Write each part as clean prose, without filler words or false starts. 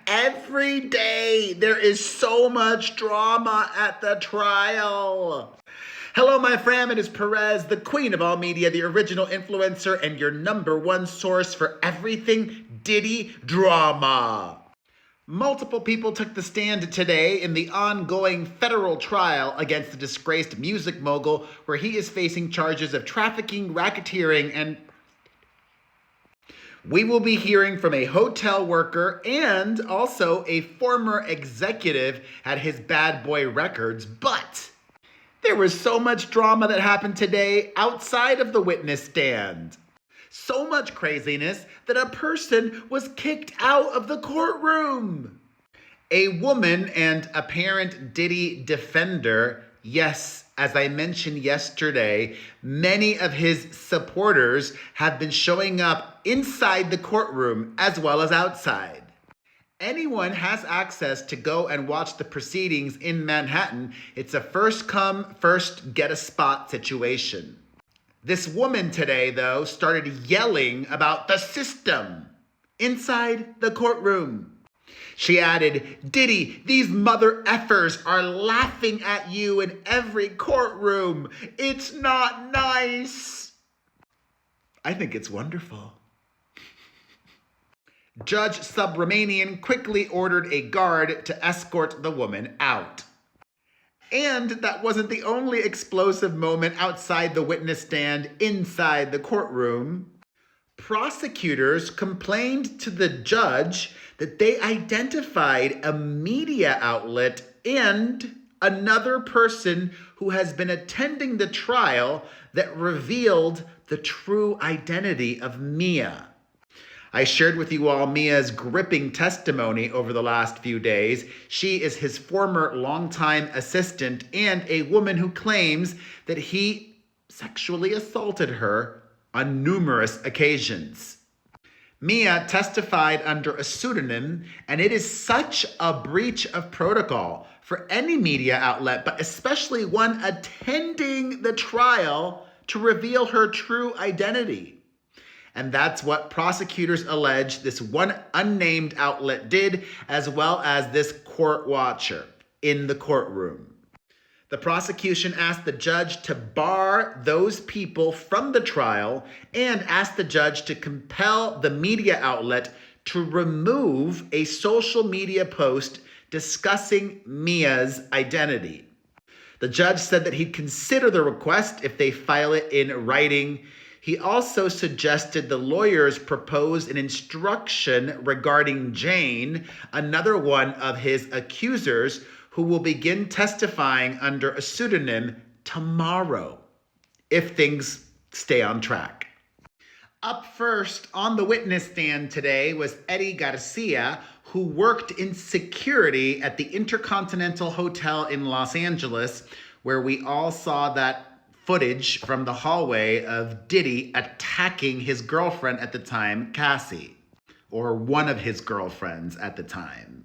every day there is so much drama at the trial. Hello, my fam. It is Perez, the queen of all media, the original influencer, and your #1 source for everything Diddy drama. Multiple people took the stand today in the ongoing federal trial against the disgraced music mogul, where he is facing charges of trafficking, racketeering, and we will be hearing from a hotel worker and also a former executive at his Bad Boy Records. But there was so much drama that happened today outside of the witness stand. So much craziness that a person was kicked out of the courtroom. A woman and apparent Diddy defender, yes, as I mentioned yesterday, many of his supporters have been showing up inside the courtroom as well as outside. Anyone has access to go and watch the proceedings in Manhattan. It's a first come, first get a spot situation. This woman today, though, started yelling about the system inside the courtroom. She added, "Diddy, these mother effers are laughing at you in every courtroom. It's not nice." I think it's wonderful. Judge Subramanian quickly ordered a guard to escort the woman out. And that wasn't the only explosive moment outside the witness stand inside the courtroom. Prosecutors complained to the judge that they identified a media outlet and another person who has been attending the trial that revealed the true identity of Mia. I shared with you all Mia's gripping testimony over the last few days. She is his former longtime assistant and a woman who claims that he sexually assaulted her on numerous occasions. Mia testified under a pseudonym, and it is such a breach of protocol for any media outlet, but especially one attending the trial, to reveal her true identity. And that's what prosecutors allege this one unnamed outlet did, as well as this court watcher in the courtroom. The prosecution asked the judge to bar those people from the trial and asked the judge to compel the media outlet to remove a social media post discussing Mia's identity. The judge said that he'd consider the request if they file it in writing. He also suggested the lawyers propose an instruction regarding Jane, another one of his accusers, who will begin testifying under a pseudonym tomorrow, if things stay on track. Up first on the witness stand today was Eddie Garcia, who worked in security at the Intercontinental Hotel in Los Angeles, where we all saw that footage from the hallway of Diddy attacking his girlfriend at the time, Cassie, or one of his girlfriends at the time.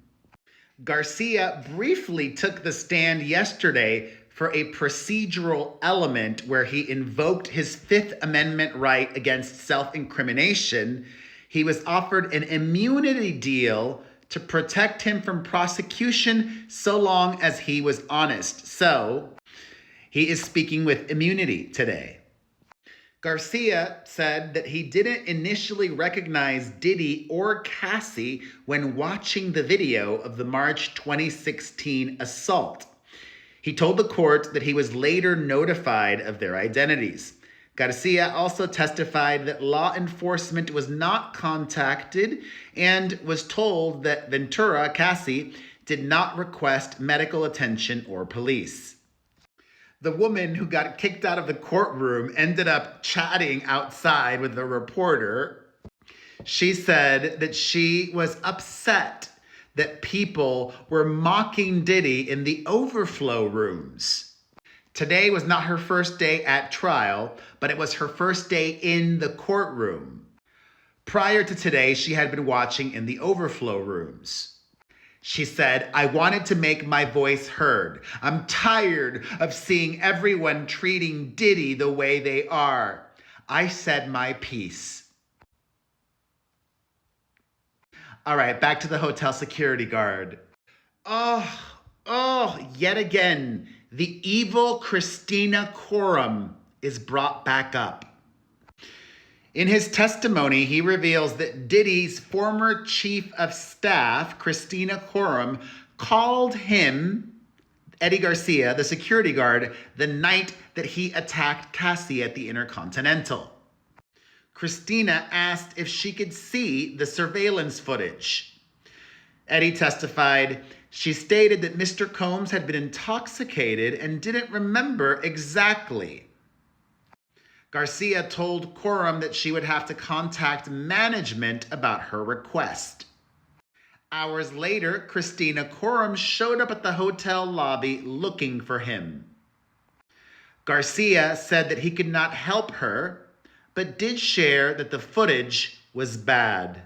Garcia briefly took the stand yesterday for a procedural element where he invoked his Fifth Amendment right against self-incrimination. He was offered an immunity deal to protect him from prosecution so long as he was honest. So he is speaking with immunity today. Garcia said that he didn't initially recognize Diddy or Cassie when watching the video of the March 2016 assault. He told the court that he was later notified of their identities. Garcia also testified that law enforcement was not contacted and was told that Ventura, Cassie, did not request medical attention or police. The woman who got kicked out of the courtroom ended up chatting outside with a reporter. She said that she was upset that people were mocking Diddy in the overflow rooms. Today was not her first day at trial, but it was her first day in the courtroom. Prior to today, she had been watching in the overflow rooms. She said, "I wanted to make my voice heard. I'm tired of seeing everyone treating Diddy the way they are. I said my piece." All right, back to the hotel security guard. Yet again, the evil Christina Courtroom is brought back up. In his testimony, he reveals that Diddy's former chief of staff, Christina Courtroom, called him, Eddie Garcia, the security guard, the night that he attacked Cassie at the Intercontinental. Christina asked if she could see the surveillance footage. Eddie testified, she stated that Mr. Combs had been intoxicated and didn't remember exactly. Garcia told Courtroom that she would have to contact management about her request. Hours later, Christina Courtroom showed up at the hotel lobby looking for him. Garcia said that he could not help her, but did share that the footage was bad.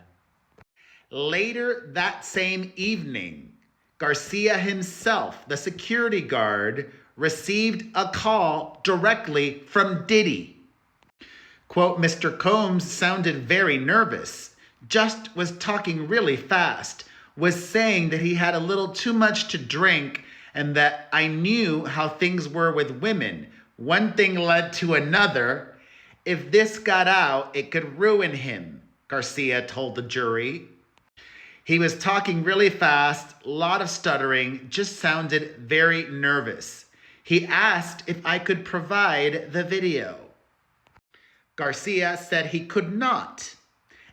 Later that same evening, Garcia himself, the security guard, received a call directly from Diddy. Quote, Mr. Combs sounded very nervous, just was talking really fast, was saying that he had a little too much to drink and that I knew how things were with women. One thing led to another. If this got out, it could ruin him, Garcia told the jury. He was talking really fast, a lot of stuttering, just sounded very nervous. He asked if I could provide the video. Garcia said he could not,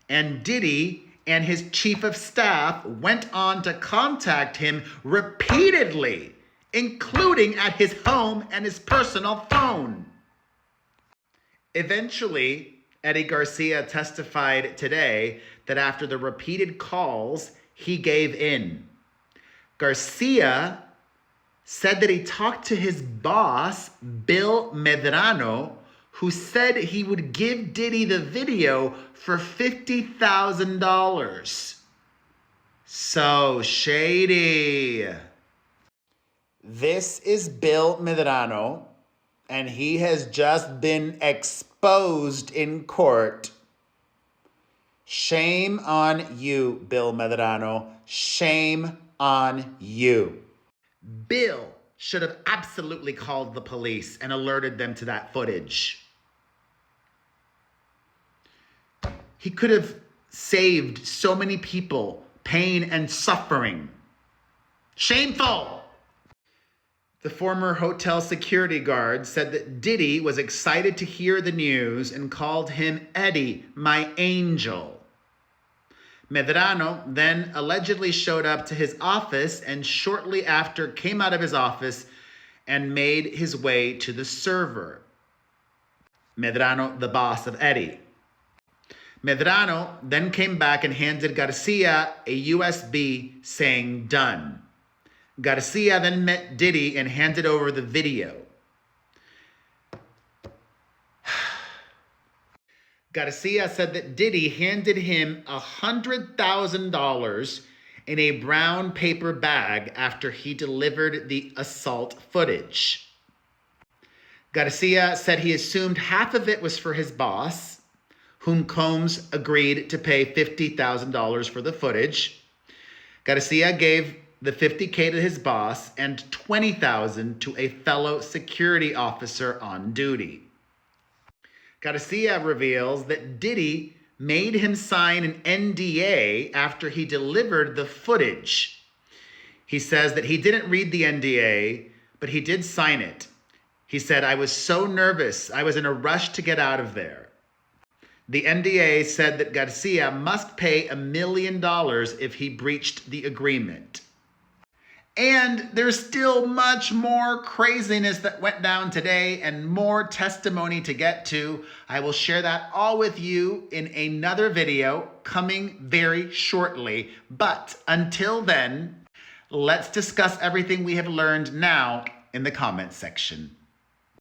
and Diddy and his chief of staff went on to contact him repeatedly, including at his home and his personal phone. Eventually, Eddie Garcia testified today that after the repeated calls, he gave in. Garcia said that he talked to his boss, Bill Medrano, who said he would give Diddy the video for $50,000. So shady. This is Bill Medrano, and he has just been exposed in court. Shame on you, Bill Medrano. Shame on you. Bill should have absolutely called the police and alerted them to that footage. He could have saved so many people pain and suffering. Shameful! The former hotel security guard said that Diddy was excited to hear the news and called him Eddie, my angel. Medrano then allegedly showed up to his office and shortly after came out of his office and made his way to the server. Medrano, the boss of Eddie. Medrano then came back and handed Garcia a USB saying done. Garcia then met Diddy and handed over the video. Garcia said that Diddy handed him $100,000 in a brown paper bag after he delivered the assault footage. Garcia said he assumed half of it was for his boss, whom Combs agreed to pay $50,000 for the footage. Garcia gave the $50K to his boss and $20,000 to a fellow security officer on duty. Garcia reveals that Diddy made him sign an NDA after he delivered the footage. He says that he didn't read the NDA, but he did sign it. He said, I was so nervous. I was in a rush to get out of there. The NDA said that Garcia must pay $1 million if he breached the agreement. And there's still much more craziness that went down today and more testimony to get to. I will share that all with you in another video coming very shortly. But until then, let's discuss everything we have learned now in the comments section.